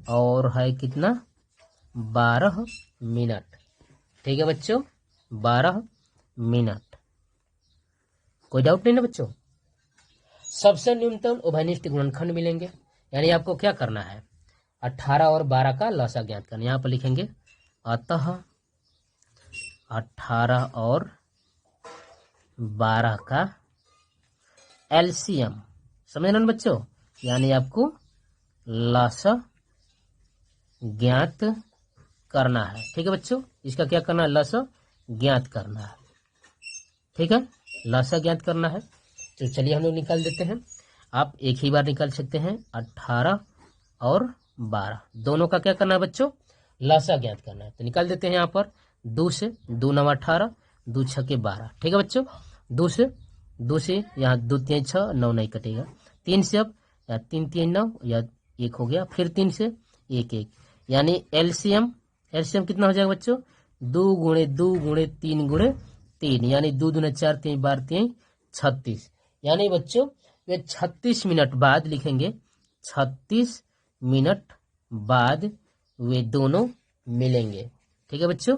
और है कितना 12 मिनट। ठीक है बच्चों, 12 मिनट। कोई डाउट नहीं ना बच्चों। सबसे न्यूनतम उभयनिष्ठ गुणनखंड मिलेंगे, यानी आपको क्या करना है, 18 और 12 का लसा ज्ञात करना। यहाँ पर लिखेंगे अतः 18 और 12 का एलसीएम, समझ रहे बच्चों, यानी आपको लसा ज्ञात करना है। ठीक है बच्चों, इसका क्या करना है, लसा ज्ञात करना है। ठीक है, लसा ज्ञात करना है। तो चलिए हम लोग निकाल देते हैं। आप एक ही बार निकाल सकते हैं, 18 और 12 दोनों का क्या करना है बच्चों, लसा ज्ञात करना है। तो निकाल देते हैं यहाँ पर 2 से, 2 9 18, 2 6 के 12। ठीक है बच्चों, 2 से यहाँ 2 3 6, 9 नहीं कटेगा। 3 से अब या 3 3 9 या 1 हो गया, फिर 3 से 1 1, यानी एलसीएम कितना हो जाएगा बच्चों, 2 गुणे 2 गुणे 3 गुणे 3, यानी 2 दूने 4 3 12 3 36, यानी बच्चों वे 36 मिनट बाद लिखेंगे, 36 मिनट बाद वे दोनों मिलेंगे। ठीक है बच्चों,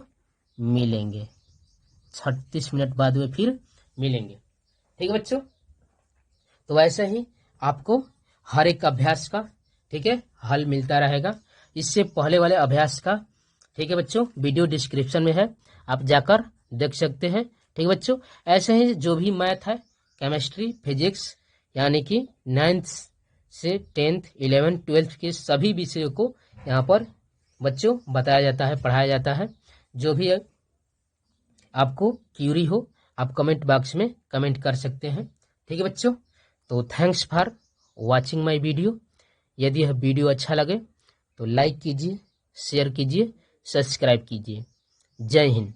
मिलेंगे 36 मिनट बाद वे फिर मिलेंगे। ठीक है बच्चों, तो वैसे ही आपको हर एक अभ्यास का, ठीक है, हल मिलता रहेगा। इससे पहले वाले अभ्यास का, ठीक है बच्चों, वीडियो डिस्क्रिप्शन में है, आप जाकर देख सकते हैं। ठीक है बच्चों, ऐसे ही जो भी मैथ है, केमिस्ट्री, फिजिक्स, यानी कि 9th से 10th 11th 12th के सभी विषयों को यहाँ पर बच्चों बताया जाता है, पढ़ाया जाता है। जो भी है आपको क्यूरी हो, आप कमेंट बॉक्स में कमेंट कर सकते हैं। ठीक है बच्चों, तो thanks for watching my video. यदि यह वीडियो अच्छा लगे तो लाइक कीजिए, शेयर कीजिए, सब्सक्राइब कीजिए। जय हिंद।